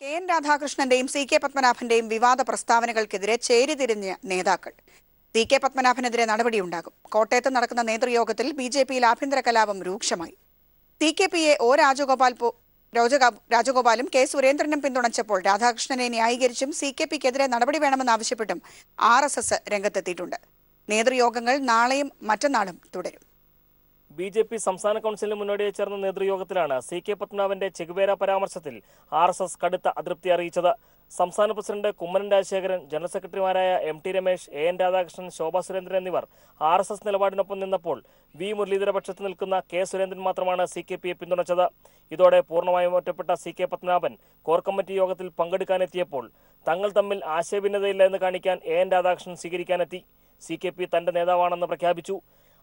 K N. രാധാകൃഷ്ണന്റെയും സി.കെ. പത്മനാഭന്റെയും വിവാദ പ്രസ്താവനകൾക്കെതിരെ ചേരിതിരിഞ്ഞ നേതാക്കൾ. സി.കെ. പത്മനാഭനെതിരെ നടപടിയുണ്ടാകും. കോട്ടയത്ത് നടക്കുന്ന നേതൃയോഗത്തിൽ ബി.ജെ.പിയിൽ ആഭ്യന്തര കലാപം രൂക്ഷമായി. സി.കെ.പിയെ രാജഗോപാലും കെ. സുരേന്ദ്രനും പിന്തുണച്ചപ്പോൾ രാധാകൃഷ്ണനെ ന്യായീകരിച്ചും സി.കെ.പിക്കെതിരെ നടപടി വേണമെന്നാവശ്യപ്പെട്ടും ആർ.എസ്.എസ് രംഗത്തെത്തിയിട്ടുണ്ട്. നേതൃയോഗങ്ങൾ നാളെയും മറ്റന്നാളും തുടരും. ബി.ജെ.പി സംസ്ഥാന കൗൺസിലിന് മുന്നോടിയായി ചേർന്ന നേതൃയോഗത്തിലാണ് സി.കെ. പത്മനാഭന്റെ ചെഗുവേര പരാമർശത്തിൽ ആർ.എസ്.എസ് കടുത്ത അതൃപ്തി അറിയിച്ചത്. സംസ്ഥാന പ്രസിഡന്റ് കുമ്മനം രാജശേഖരൻ, ജനറൽ സെക്രട്ടറിമാരായ എം.ടി. രമേശ്, എ.എൻ. രാധാകൃഷ്ണൻ, ശോഭാ സുരേന്ദ്രൻ എന്നിവർ ആർ.എസ്.എസ് നിലപാടിനൊപ്പം നിന്നപ്പോൾ വി. മുരളീധര പക്ഷത്ത് നിൽക്കുന്ന കെ. സുരേന്ദ്രൻ മാത്രമാണ് സി.കെ.പിയെ പിന്തുണച്ചത്. ഇതോടെ പൂർണ്ണമായും ഒറ്റപ്പെട്ട സി.കെ. പത്മനാഭൻ കോർ കമ്മിറ്റി യോഗത്തിൽ പങ്കെടുക്കാനെത്തിയപ്പോൾ തങ്ങൾ തമ്മിൽ ആശയഭിന്നതയില്ല എന്ന് കാണിക്കാൻ എ.എൻ. രാധാകൃഷ്ണൻ സ്വീകരിക്കാനെത്തി. സി.കെ.പി തന്റെ നേതാവാണെന്ന് പ്രഖ്യാപിച്ചു.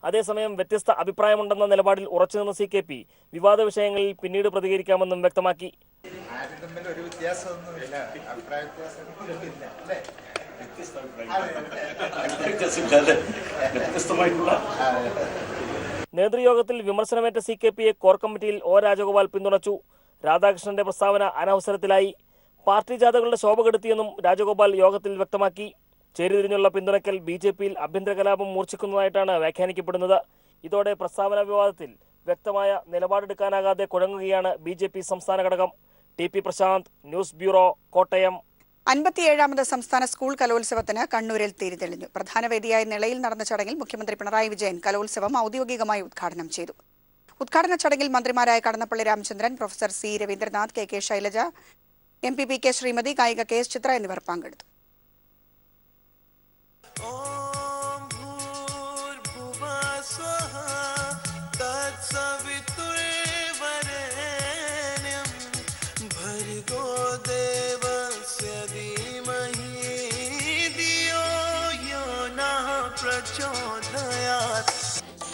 അതേസമയം വ്യത്യസ്ത അഭിപ്രായമുണ്ടെന്ന നിലപാടിൽ ഉറച്ചുനിന്ന സി.കെ.പി വിവാദ വിഷയങ്ങളിൽ പിന്നീട് പ്രതികരിക്കാമെന്നും വ്യക്തമാക്കി. നേതൃയോഗത്തിൽ വിമർശനമേറ്റ സി.കെ.പിയെ കോർ കമ്മിറ്റിയിൽ ഒ. രാജഗോപാൽ പിന്തുണച്ചു. രാധാകൃഷ്ണന്റെ പ്രസ്താവന അനവസരത്തിലായി. പാർട്ടി ജാഥകളുടെ ശോഭ കെടുത്തിയെന്നും രാജഗോപാൽ യോഗത്തിൽ വ്യക്തമാക്കി. ചേരിതിരിഞ്ഞുള്ള പിന്തുണയ്ക്കൽ ബി.ജെ.പിയിൽ ആഭ്യന്തര കലാപം മൂർച്ഛിക്കുന്നതായിട്ടാണ് വ്യാഖ്യാനിക്കപ്പെടുന്നത്. ഇതോടെ പ്രസ്താവന വിവാദത്തിൽ വ്യക്തമായ നിലപാടെടുക്കാനാകാതെ കുഴങ്ങുകയാണ് ബി.ജെ.പി സംസ്ഥാന ഘടകം. T P. Prashanth, news bureau, Kottayam. 57ാമത് സംസ്ഥാന സ്കൂൾ കലോത്സവത്തിന് കണ്ണൂരിൽ തിരിതെളിഞ്ഞു. പ്രധാന വേദിയായ നിളയിൽ നടന്ന ചടങ്ങിൽ മുഖ്യമന്ത്രി പിണറായി വിജയൻ കലോത്സവം ഔദ്യോഗികമായി ഉദ്ഘാടനം ചെയ്തു. ഉദ്ഘാടന ചടങ്ങിൽ മന്ത്രിമാരായ Kadannappally Ramachandran, professor C. Raveendranath, K. Shailaja, MP. PK. Sreemathi, ഗായിക കെ. എസ്. ചിത്ര എന്നിവർ പങ്കെടുത്തു.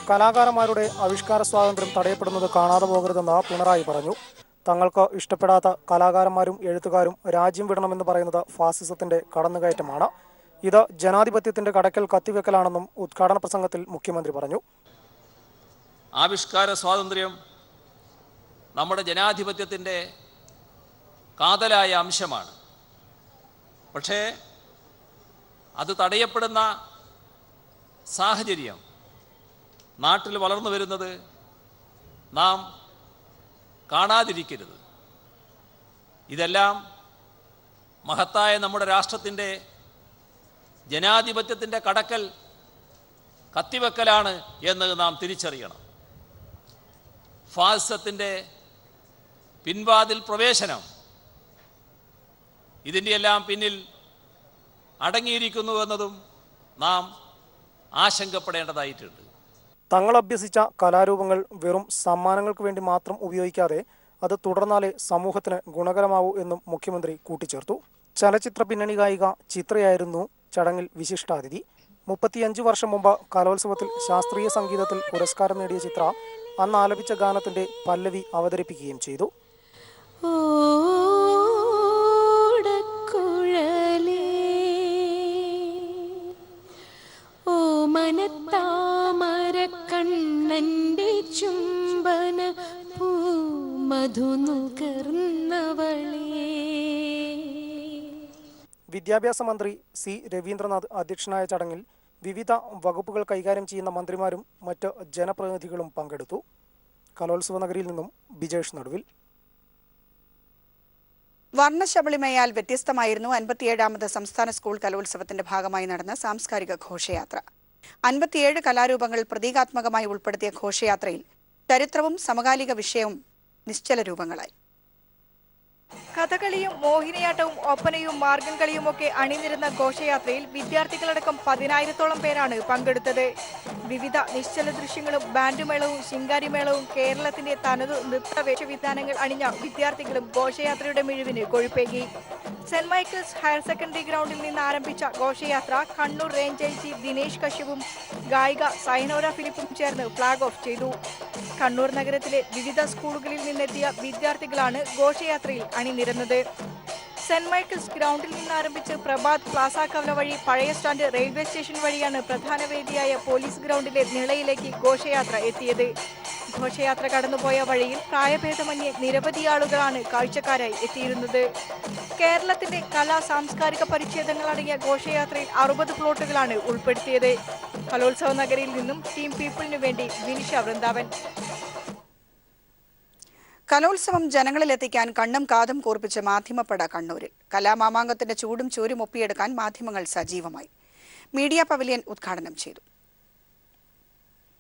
കലാകാരന്മാരുടെ ആവിഷ്കാര സ്വാതന്ത്ര്യം തടയപ്പെടുന്നത് കാണാതെ പോകരുതെന്ന് പിണറായി പറഞ്ഞു. തങ്ങൾക്ക് ഇഷ്ടപ്പെടാത്ത കലാകാരന്മാരും എഴുത്തുകാരും രാജ്യം വിടണമെന്ന് പറയുന്നത് ഫാസിസത്തിന്റെ കടന്നുകയറ്റമാണ്. ഇത് ജനാധിപത്യത്തിന്റെ കടക്കൽ കത്തിവെക്കലാണെന്നും ഉദ്ഘാടന പ്രസംഗത്തിൽ മുഖ്യമന്ത്രി പറഞ്ഞു. ആവിഷ്കാര സ്വാതന്ത്ര്യം നമ്മുടെ ജനാധിപത്യത്തിൻ്റെ കാതലായ അംശമാണ്. പക്ഷേ അത് തടയപ്പെടുന്ന സാഹചര്യം നാട്ടിൽ വളർന്നു വരുന്നത് നാം കാണാതിരിക്കരുത്. ഇതെല്ലാം മഹത്തായ നമ്മുടെ രാഷ്ട്രത്തിൻ്റെ ജനാധിപത്യത്തിൻ്റെ കടക്കൽ കത്തിവെക്കലാണ് എന്ന് നാം തിരിച്ചറിയണം. ഫാസിസത്തിൻ്റെ പിൻവാതിൽ പ്രവേശനം ഇതിൻ്റെയെല്ലാം പിന്നിൽ അടങ്ങിയിരിക്കുന്നുവെന്നതും നാം ആശങ്കപ്പെടേണ്ടതായിട്ടുണ്ട്. തങ്ങൾ അഭ്യസിച്ച കലാരൂപങ്ങൾ വെറും സമ്മാനങ്ങൾക്ക് വേണ്ടി മാത്രം ഉപയോഗിക്കാതെ അത് തുടർന്നാലേ സമൂഹത്തിന് ഗുണകരമാവൂ എന്നും മുഖ്യമന്ത്രി കൂട്ടിച്ചേർത്തു. ചലച്ചിത്ര പിന്നണി ഗായിക ചിത്രയായിരുന്നു ചടങ്ങിൽ വിശിഷ്ടാതിഥി. 35 വർഷം മുമ്പ് കലോത്സവത്തിൽ ശാസ്ത്രീയ സംഗീതത്തിൽ പുരസ്കാരം നേടിയ ചിത്ര അന്ന് ആലപിച്ച ഗാനത്തിന്റെ പല്ലവി അവതരിപ്പിക്കുകയും ചെയ്തു. ചുംബന വിദ്യാഭ്യാസ മന്ത്രി സി. രവീന്ദ്രനാഥ് അധ്യക്ഷനായ ചടങ്ങിൽ വിവിധ വകുപ്പുകൾ കൈകാര്യം ചെയ്യുന്ന മന്ത്രിമാരും മറ്റ് ജനപ്രതിനിധികളും പങ്കെടുത്തു. കലോത്സവ നഗരിയിൽ നിന്നും ബിജേഷ് നടുവിൽ. വർണ്ണശബളിമയാൽ വ്യത്യസ്തമായിരുന്നു 57ാമത് സംസ്ഥാന സ്കൂൾ കലോത്സവത്തിന്റെ ഭാഗമായി നടന്ന സാംസ്കാരിക ഘോഷയാത്ര. 57 കലാരൂപങ്ങൾ പ്രതീകാത്മകമായി ഉൾപ്പെടുത്തിയ ഘോഷയാത്രയിൽ ചരിത്രവും സമകാലിക വിഷയവും നിശ്ചല രൂപങ്ങളായി. കഥകളിയും മോഹിനിയാട്ടവും ഒപ്പനയും മാർഗം കളിയുമൊക്കെ അണിനിരുന്ന ഘോഷയാത്രയിൽ വിദ്യാർത്ഥികളടക്കം 10,000-ഓളം പേരാണ് പങ്കെടുത്തത്. വിവിധ നിശ്ചല ദൃശ്യങ്ങളും ബാൻഡുമേളവും ശിങ്കാരിമേളവും കേരളത്തിന്റെ തനതു നൃത്ത വേഷവിധാനങ്ങൾ അണിഞ്ഞ വിദ്യാർത്ഥികളും ഘോഷയാത്രയുടെ മിഴിവിന് കൊഴുപ്പേകി. സെന്റ് മൈക്കിൾസ് ഹയർ സെക്കൻഡറി ഗ്രൗണ്ടിൽ നിന്ന് ആരംഭിച്ച ഘോഷയാത്ര കണ്ണൂർ റേഞ്ച് ഐ.ജി ദിനേശ് കശ്യപും ഗായിക സൈനോര ഫിലിപ്പും ചേർന്ന് ഫ്ളാഗ് ഓഫ് ചെയ്തു. കണ്ണൂർ നഗരത്തിലെ വിവിധ സ്കൂളുകളിൽ നിന്നെത്തിയ വിദ്യാർത്ഥികളാണ് ഘോഷയാത്രയിൽ അണിനിരന്നത്. സെന്റ് മൈക്കിൾസ് ഗ്രൗണ്ടിൽ നിന്ന് ആരംഭിച്ച് പ്രഭാത് പ്ലാസ കവല വഴി പഴയ സ്റ്റാൻഡ് റെയിൽവേ സ്റ്റേഷൻ വഴിയാണ് പ്രധാന വേദിയായ പോലീസ് ഗ്രൗണ്ടിലെ നിളയിലേക്ക് ഘോഷയാത്ര എത്തിയത്. ഘോഷയാത്ര കടന്നുപോയ വഴിയിൽ പ്രായഭേദമന്യേ നിരവധി ആളുകളാണ് കാഴ്ചക്കാരായി എത്തിയിരുന്നത്. കേരളത്തിന്റെ കലാ സാംസ്കാരിക പരിച്ഛേദങ്ങളടങ്ങിയ ഘോഷയാത്രയിൽ 60 പ്ലോട്ടുകളാണ് ഉൾപ്പെടുത്തിയത്. കലോത്സവ നഗരിയിൽ നിന്നും ടീം പീപ്പിളിനു വേണ്ടി വിനിഷ വൃന്ദാവൻ. കലോത്സവം ജനങ്ങളിലെത്തിക്കാൻ കണ്ണും കാതും കൂർപ്പിച്ച മാധ്യമപ്പട കണ്ണൂരിൽ. കലാമാമാങ്കത്തിന്റെ ചൂടും ചൂരും ഒപ്പിയെടുക്കാൻ മാധ്യമങ്ങൾ സജീവമായി. മീഡിയ പവലിയൻ ഉദ്ഘാടനം ചെയ്തു.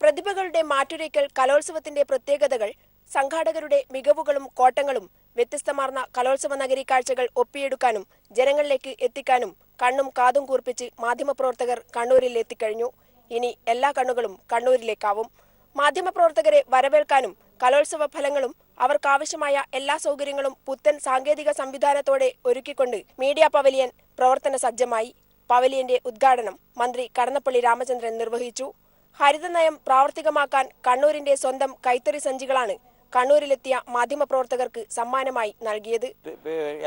പ്രതിഭകളുടെ മാറ്റുരയ്ക്കൽ, കലോത്സവത്തിന്റെ പ്രത്യേകതകൾ, സംഘാടകരുടെ മികവുകളും കോട്ടങ്ങളും, വ്യത്യസ്തമാർന്ന കലോത്സവ നഗരി കാഴ്ചകൾ ഒപ്പിയെടുക്കാനും ജനങ്ങളിലേക്ക് എത്തിക്കാനും കണ്ണും കാതും കൂർപ്പിച്ച് മാധ്യമപ്രവർത്തകർ കണ്ണൂരിൽ എത്തിക്കഴിഞ്ഞു. ഇനി എല്ലാ കണ്ണുകളും കണ്ണൂരിലേക്കാവും. മാധ്യമപ്രവർത്തകരെ വരവേൽക്കാനും കലോത്സവ ഫലങ്ങളും അവർക്കാവശ്യമായ എല്ലാ സൗകര്യങ്ങളും പുത്തൻ സാങ്കേതിക സംവിധാനത്തോടെ ഒരുക്കിക്കൊണ്ട് മീഡിയ പവലിയൻ പ്രവർത്തന സജ്ജമായി. പവലിയന്റെ ഉദ്ഘാടനം മന്ത്രി കടന്നപ്പള്ളി രാമചന്ദ്രൻ നിർവഹിച്ചു. ഹരിതനയം പ്രാവർത്തികമാക്കാൻ കണ്ണൂരിന്റെ സ്വന്തം കൈത്തറി സഞ്ചികളാണ് കണ്ണൂരിലെത്തിയ മാധ്യമപ്രവർത്തകർക്ക് സമ്മാനമായി നൽകിയത്.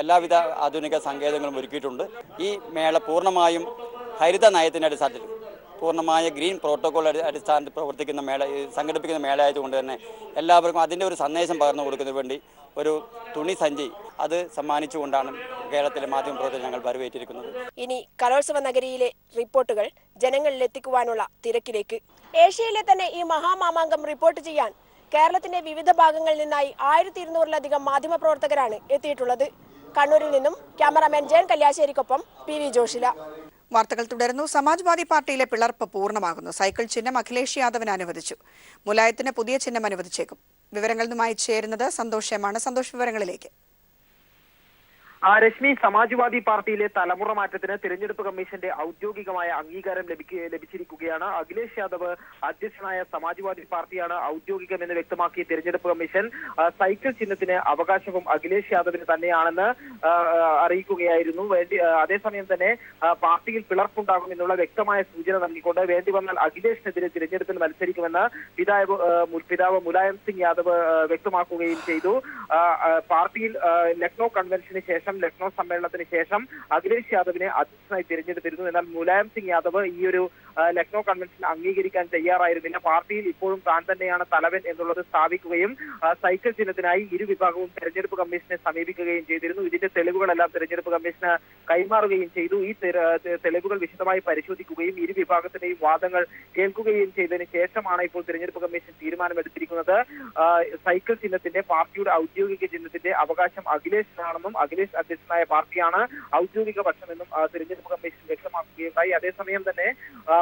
എല്ലാവിധ ആധുനിക സങ്കേതങ്ങളും ഒരുക്കിയിട്ടുണ്ട്. ഈ മേള പൂർണ്ണമായും ഹരിത നയത്തിന്റെ അടിസ്ഥാനത്തിൽ, പൂർണ്ണമായ ഗ്രീൻ പ്രോട്ടോകോൾ അടിസ്ഥാനത്തിൽ പ്രവർത്തിക്കുന്ന സംഘടിപ്പിക്കുന്ന മേള ആയതുകൊണ്ട് തന്നെ എല്ലാവർക്കും അതിൻ്റെ ഒരു സന്ദേശം പകർന്നു കൊടുക്കുന്നതിന് വേണ്ടി ഒരു തുണി സഞ്ചി അത് സമ്മാനിച്ചുകൊണ്ടാണ് കേരളത്തിലെ മാധ്യമപ്രവർത്തകർ ഞങ്ങൾ വരവേറ്റിരിക്കുന്നത്. ഇനി കലോത്സവ നഗരിയിലെ റിപ്പോർട്ടുകൾ ജനങ്ങളിലെത്തിക്കുവാനുള്ള തിരക്കിലേക്ക്. ഏഷ്യയിലെ തന്നെ ഈ മഹാമാമാങ്കം റിപ്പോർട്ട് ചെയ്യാൻ കേരളത്തിന്റെ വിവിധ ഭാഗങ്ങളിൽ നിന്നായി 1200-ലധികം മാധ്യമപ്രവർത്തകരാണ് എത്തിയിട്ടുള്ളത്. കണ്ണൂരിൽ നിന്നും ക്യാമറാമാൻ ജയൻ കല്യാശ്ശേരിക്കൊപ്പം PV ജോഷില. വാർത്തകൾ തുടരുന്നു. സമാജ്വാദി പാർട്ടിയിലെ പിളർപ്പ് പൂർണ്ണമാകുന്നു. സൈക്കിൾ ചിഹ്നം അഖിലേഷ് യാദവിന് അനുവദിച്ചു. മുലായത്തിന് പുതിയ ചിഹ്നം അനുവദിച്ചേക്കും. വിവരങ്ങളുമായി ചേരുന്നത് സന്തോഷ് എം ആണ്. സന്തോഷ്, വിവരങ്ങളിലേക്ക്. രശ്മി, സമാജ്വാദി പാർട്ടിയിലെ തലമുറ മാറ്റത്തിന് തിരഞ്ഞെടുപ്പ് കമ്മീഷന്റെ ഔദ്യോഗികമായ അംഗീകാരം ലഭിച്ചിരിക്കുകയാണ്. അഖിലേഷ് യാദവ് അധ്യക്ഷനായ സമാജ്വാദി പാർട്ടിയാണ് ഔദ്യോഗികമെന്ന് വ്യക്തമാക്കിയ തിരഞ്ഞെടുപ്പ് കമ്മീഷൻ സൈക്കിൾ ചിഹ്നത്തിന് അവകാശവും അഖിലേഷ് യാദവിന് തന്നെയാണെന്ന് അറിയിക്കുകയായിരുന്നു. അതേസമയം തന്നെ പാർട്ടിയിൽ പിളർപ്പുണ്ടാകുമെന്നുള്ള വ്യക്തമായ സൂചന നൽകിക്കൊണ്ട് വേണ്ടി വന്നാൽ അഖിലേഷിനെതിരെ തിരഞ്ഞെടുപ്പിൽ മത്സരിക്കുമെന്ന് പിതാവ് മുലായം സിംഗ് യാദവ് വ്യക്തമാക്കുകയും ചെയ്തു. പാർട്ടിയിൽ ലക്നോ കൺവെൻഷന് ശേഷം, ലക്നോ സമ്മേളനത്തിന് ശേഷം അഖിലേഷ് യാദവിനെ അധ്യക്ഷനായി തിരഞ്ഞെടുത്തിരുന്നു. എന്നാൽ മുലായം സിംഗ് യാദവ് ഈ ഒരു ലക്നോ കൺവെൻഷൻ അംഗീകരിക്കാൻ തയ്യാറായിരുന്നില്ല. പാർട്ടിയിൽ ഇപ്പോഴും താൻ തന്നെയാണ് തലവൻ എന്നുള്ളത് സ്ഥാപിക്കുകയും സൈക്കിൾ ചിഹ്നത്തിനായി ഇരുവിഭാഗവും തെരഞ്ഞെടുപ്പ് കമ്മീഷനെ സമീപിക്കുകയും ചെയ്തിരുന്നു. ഇതിന്റെ തെളിവുകളെല്ലാം തെരഞ്ഞെടുപ്പ് കമ്മീഷന് കൈമാറുകയും ചെയ്തു. ഈ തെളിവുകൾ വിശദമായി പരിശോധിക്കുകയും ഇരുവിഭാഗത്തിന്റെയും വാദങ്ങൾ കേൾക്കുകയും ചെയ്തതിനു ശേഷമാണ് ഇപ്പോൾ തെരഞ്ഞെടുപ്പ് കമ്മീഷൻ തീരുമാനമെടുത്തിരിക്കുന്നത്. സൈക്കിൾ ചിഹ്നത്തിന്റെ, പാർട്ടിയുടെ ഔദ്യോഗിക ചിഹ്നത്തിന്റെ അവകാശം അഖിലേഷിനാണെന്നും അഖിലേഷ് അധ്യക്ഷനായ പാർട്ടിയാണ് ഔദ്യോഗിക പക്ഷമെന്നും തെരഞ്ഞെടുപ്പ് കമ്മീഷൻ വ്യക്തമാക്കുകയുണ്ടായി. അതേസമയം തന്നെ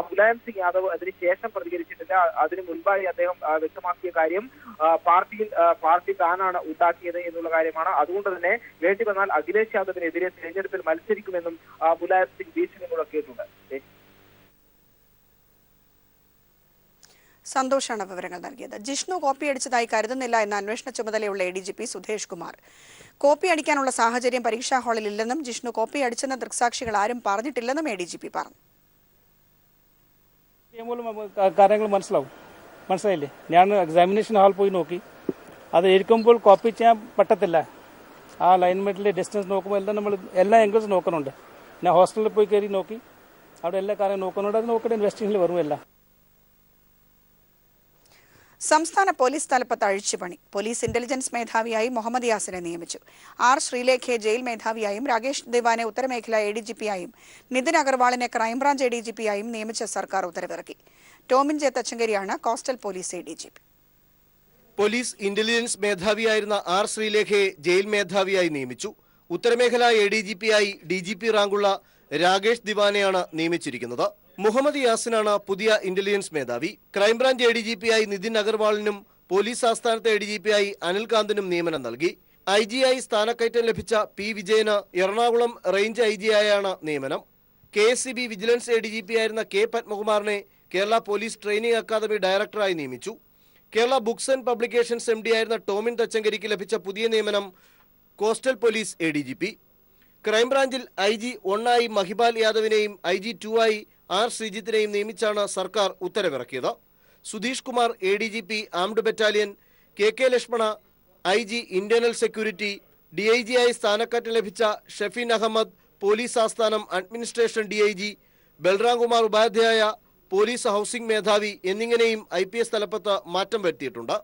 മുലായം സിംഗ് യാദവ് അതിനുശേഷം പ്രതികരിച്ചിട്ടില്ല. അതിനു മുൻപായി അദ്ദേഹം വ്യക്തമാക്കിയ കാര്യം പാർട്ടി താനാണ് ഉണ്ടാക്കിയത് എന്നുള്ള കാര്യമാണ്. അതുകൊണ്ട് തന്നെ വേണ്ടി വന്നാൽ അഖിലേഷ് യാദവിനെതിരെ തെരഞ്ഞെടുപ്പിൽ മത്സരിക്കുമെന്നും മുലായം സിംഗ് ഭീഷണി മുഴക്കിയിട്ടുണ്ട്. സന്തോഷാണ് വിവരങ്ങൾ നൽകിയത്. ജിഷ്ണു കോപ്പിയടിച്ചതായി കരുതുന്നില്ല എന്ന അന്വേഷണ ചുമതലയുള്ള ADGP സുധേഷ് കുമാർ. കോപ്പിയടിക്കാനുള്ള സാഹചര്യം പരീക്ഷാ ഹാളിൽ ഇല്ലെന്നും ജിഷ്ണു കോപ്പിയടിച്ചെന്ന ദൃക്സാക്ഷികൾ ആരും പറഞ്ഞിട്ടില്ലെന്നും ADGP പറഞ്ഞു. കാര്യങ്ങൾ മനസ്സിലായില്ലേ? ഞാൻ എക്സാമിനേഷൻ ഹാൾ പോയി നോക്കി. അത് ഇരിക്കുമ്പോൾ കോപ്പി ചെയ്യാൻ പറ്റത്തില്ല. ആ അലൈൻമെന്റിലെ ഡിസ്റ്റൻസ് നോക്കുമ്പോൾ എല്ലാം നമ്മൾ എല്ലാ ആംഗിൾസ് നോക്കുന്നുണ്ട്. ഞാൻ ഹോസ്റ്റലിൽ പോയി കയറി നോക്കി, അവിടെ എല്ലാ കാര്യം നോക്കുന്നുണ്ട്. അത് നോക്കിയിട്ട് ഇൻവെസ്റ്റിഗേഷനിൽ വരുമല്ല. സംസ്ഥാന പോലീസ് തലപ്പത്ത് അഴിച്ചുപണി. പോലീസ് ഇന്റലിജൻസ് മേധാവിയായി മുഹമ്മദ് യാസിനെ നിയമിച്ചു. R ശ്രീലേഖയെ ജയിൽ മേധാവിയായും രാകേഷ് ദിവാനെ ഉത്തരമേഖല ADGP-യായും നിതിൻ അഗർവാളിനെ ക്രൈംബ്രാഞ്ച് ADGP-യായും നിയമിച്ച സർക്കാർ ഉത്തരവിറക്കി. ടോമിൻ ജെ തച്ചങ്കരിയാണ് coastal police ADGP. Police intelligence മേധാവിയായിരുന്ന R ശ്രീലേഖയെ ജയിൽ മേധാവിയായി നിയമിച്ചു. ഉത്തരമേഖല ADGP-യായി DGP റാങ്കുള്ള രാകേഷ് ദിവാനെയാണ് നിയമിച്ചിരിക്കുന്നത്. മുഹമ്മദ് യാസിനാണ് പുതിയ ഇന്റലിജൻസ് മേധാവി. ക്രൈംബ്രാഞ്ച് ADGP-യായി നിതിൻ അഗർവാളിനും പോലീസ് ആസ്ഥാനത്തെ ADGP-യായി അനിൽകാന്തിനും നിയമനം നൽകി. IG-യായി സ്ഥാനക്കയറ്റം ലഭിച്ച P വിജയന് എറണാകുളം റേഞ്ച് IG-യായാണ് നിയമനം. KSCB വിജിലൻസ് ADGP-ആയിരുന്ന K പത്മകുമാറിനെ കേരള പോലീസ് ട്രെയിനിംഗ് അക്കാദമി ഡയറക്ടറായി നിയമിച്ചു. കേരള ബുക്സ് ആൻഡ് പബ്ലിക്കേഷൻസ് MD-ആയിരുന്ന ടോമിൻ തച്ചങ്കരിക്ക് ലഭിച്ച പുതിയ നിയമനം കോസ്റ്റൽ പോലീസ് ADGP. ക്രൈംബ്രാഞ്ചിൽ IG 1-ആയി മഹിപാൽ യാദവിനെയും IG 2-ആയി R ശ്രീജിത്തിനെയും നിയമിച്ചാണ് സർക്കാർ ഉത്തരവിറക്കിയത്. Sudheesh Kumar ADGP armed battalion, KK Lakshmana IG internal security, DIG ആയി സ്ഥാനക്കയറ്റം ലഭിച്ച ഷഫീൻ അഹമ്മദ് പോലീസ് ആസ്ഥാനം administration DIG, Balram Kumar Upadhyaya police housing മേധാവി എന്നിങ്ങനെയും IPS തലപ്പത്ത് മാറ്റം വരുത്തിയിട്ടുണ്ട്.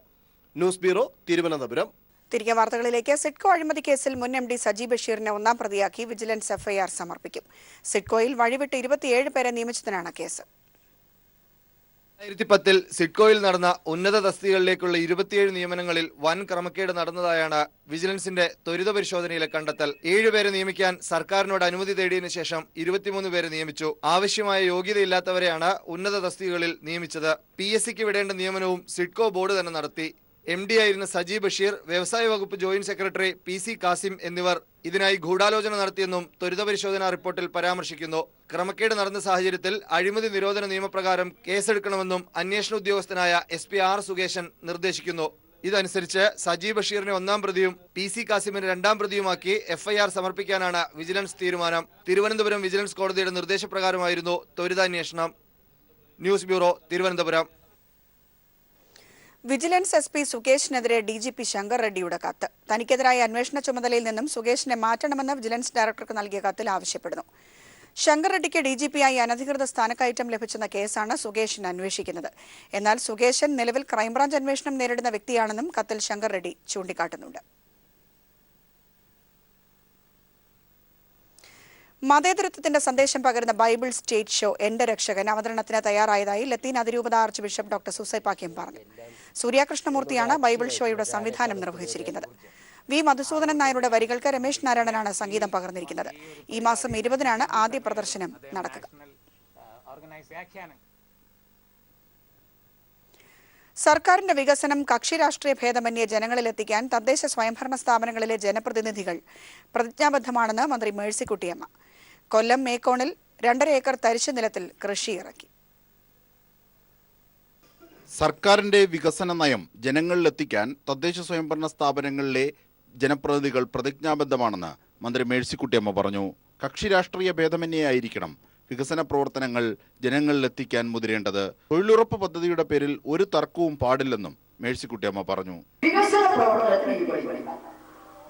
News bureau, Thiruvananthapuram. തിരികെ വാർത്തകളിലേക്ക്. സിഡ്കോ അഴിമതി കേസിൽ മുൻ MD സജി ബഷീറിനെ ഒന്നാം പ്രതിയാക്കി വിജിലൻസ് FIR സമർപ്പിക്കും. സിഡ്കോയിൽ വഴിവിട്ട് 27 പേരെ നിയമിച്ചതിനാണ് കേസ്. 2010 സിഡ്കോയിൽ നടന്ന ഉന്നത തസ്തികകളിലേക്കുള്ള 27 നിയമനങ്ങളിൽ വൻ ക്രമക്കേട് നടന്നതായാണ് വിജിലൻസിന്റെ ത്വരിത പരിശോധനയിലെ കണ്ടെത്തൽ. 7 പേരെ നിയമിക്കാൻ സർക്കാരിനോട് അനുമതി തേടിയതിനു ശേഷം 23 പേരെ നിയമിച്ചു. ആവശ്യമായ യോഗ്യതയില്ലാത്തവരെയാണ് ഉന്നത തസ്തികകളിൽ നിയമിച്ചത്. PSCക്ക് വിടേണ്ട നിയമനവും സിഡ്കോ ബോർഡ് തന്നെ നടത്തി. MD ആയിരുന്ന സജി ബഷീർ, വ്യവസായ വകുപ്പ് ജോയിന്റ് സെക്രട്ടറി PC കാസിം എന്നിവർ ഇതിനായി ഗൂഢാലോചന നടത്തിയെന്നും ത്വരിത പരിശോധനാ റിപ്പോർട്ടിൽ പരാമർശിക്കുന്നു. ക്രമക്കേട് നടന്ന സാഹചര്യത്തിൽ അഴിമതി നിരോധന നിയമപ്രകാരം കേസെടുക്കണമെന്നും അന്വേഷണ ഉദ്യോഗസ്ഥനായ SP R സുകേശൻ നിർദ്ദേശിക്കുന്നു. ഇതനുസരിച്ച് സജി ബഷീറിനെ ഒന്നാം പ്രതിയും PC കാസിമിനെ രണ്ടാം പ്രതിയുമാക്കി FIR സമർപ്പിക്കാനാണ് വിജിലൻസ് തീരുമാനം. തിരുവനന്തപുരം വിജിലൻസ് കോടതിയുടെ നിർദ്ദേശപ്രകാരമായിരുന്നു ത്വരിതാന്വേഷണം. News bureau, Thiruvananthapuram. Vigilance SP സുകേഷിനെതിരെ DGP ശങ്കർ റെഡ്ഡിയുടെ കത്ത്. തനിക്കെതിരായ അന്വേഷണ ചുമതലയിൽ നിന്നും സുകേഷിനെ മാറ്റണമെന്ന് വിജിലൻസ് ഡയറക്ടർക്ക് നൽകിയ കത്തിൽ ആവശ്യപ്പെടുന്നു. ശങ്കർ റെഡ്ഡിക്ക് DGP ആയി അനധികൃത സ്ഥാനക്കയറ്റം ലഭിച്ചെന്ന കേസാണ് സുകേഷിന് അന്വേഷിക്കുന്നത്. എന്നാൽ സുകേശൻ നിലവിൽ ക്രൈംബ്രാഞ്ച് അന്വേഷണം നേരിടുന്ന വ്യക്തിയാണെന്നും കത്തിൽ ശങ്കർ റെഡ്ഡി ചൂണ്ടിക്കാട്ടുന്നുണ്ട്. മതേതരത്വത്തിന്റെ സന്ദേശം പകരുന്ന ബൈബിൾ സ്റ്റേറ്റ് ഷോ എന്റെ രക്ഷകൻ അവതരണത്തിന് തയ്യാറായതായി ലത്തീൻ അതിരൂപത ആർച്ച് ബിഷപ്പ് ഡോക്ടർ സൂസൈപാക്യം പറഞ്ഞു. സൂര്യാകൃഷ്ണമൂർത്തിയാണ് ബൈബിൾ ഷോയുടെ സംവിധാനം നിർവഹിച്ചിരിക്കുന്നത്. V മധുസൂദനൻ നായരുടെ വരികൾക്ക് രമേശ് നാരായണനാണ് സംഗീതം പകർന്നിരിക്കുന്നത്. ഈ മാസം 20-നാണ് ആദ്യ പ്രദർശനം നടക്കുക. സർക്കാരിന്റെ വികസനം കക്ഷി രാഷ്ട്രീയ ഭേദമന്യേ ജനങ്ങളിലെത്തിക്കാൻ തദ്ദേശ സ്വയംഭരണ സ്ഥാപനങ്ങളിലെ ജനപ്രതിനിധികൾ പ്രതിജ്ഞാബദ്ധമാണെന്ന് മന്ത്രി മേഴ്സിക്കുട്ടിയമ്മ. കൊല്ലം മേക്കോണിൽ 2.5 ഏക്കർ തരിശു നിലത്തിൽ കൃഷി ഇറക്കി. സർക്കാരിന്റെ വികസന നയം ജനങ്ങളിലെത്തിക്കാൻ തദ്ദേശ സ്വയംഭരണ സ്ഥാപനങ്ങളിലെ ജനപ്രതിനിധികൾ പ്രതിജ്ഞാബദ്ധമാണെന്ന് മന്ത്രി മേഴ്സിക്കുട്ടിയമ്മ പറഞ്ഞു. കക്ഷി രാഷ്ട്രീയ ഭേദമന്യേ ആയിരിക്കണം വികസന പ്രവർത്തനങ്ങൾ ജനങ്ങളിലെത്തിക്കാൻ മുതിരേണ്ടത്. തൊഴിലുറപ്പ് പദ്ധതിയുടെ പേരിൽ ഒരു തർക്കവും പാടില്ലെന്നും മേഴ്സിക്കുട്ടിയമ്മ പറഞ്ഞു. വികസന പ്രവർത്തനത്തിന്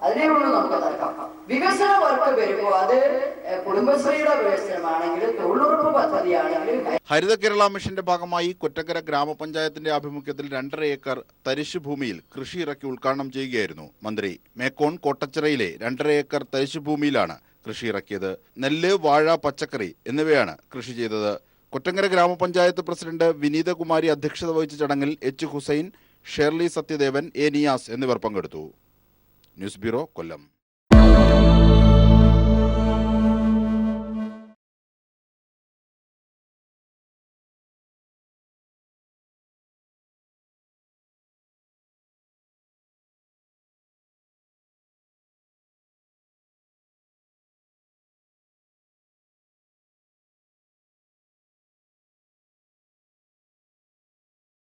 അതിനെയുള്ളൂ നമുക്ക് തർക്കം. വികസന വർക്ക് വരുമ്പോൾ അത് കുടുംബശ്രീയുടെ വികസനമാണെങ്കിലും തൊഴിലുറപ്പ് പദ്ധതിയാണെങ്കിലും. ഹരിത കേരള മിഷന്റെ ഭാഗമായി കൊറ്റക്കര ഗ്രാമപഞ്ചായത്തിന്റെ ആഭിമുഖ്യത്തിൽ 2.5 ഏക്കർ തരിശു ഭൂമിയിൽ കൃഷി ഇറക്കി ഉദ്ഘാടനം ചെയ്യുകയായിരുന്നു മന്ത്രി. മേക്കോൺ കോട്ടച്ചിറയിലെ 2.5 ഏക്കർ തരിശു ഭൂമിയിലാണ് കൃഷി ഇറക്കിയത്. നെല്ല്, വാഴ, പച്ചക്കറി എന്നിവയാണ് കൃഷി ചെയ്തത്. കൊറ്റങ്കര ഗ്രാമപഞ്ചായത്ത് പ്രസിഡന്റ് വിനീതകുമാരി അധ്യക്ഷത വഹിച്ച ചടങ്ങിൽ H. ഹുസൈൻ, ഷേർലി സത്യദേവൻ, A. നിയാസ് എന്നിവർ പങ്കെടുത്തു. ന്യൂസ് ബ്യൂറോ, കൊല്ലം.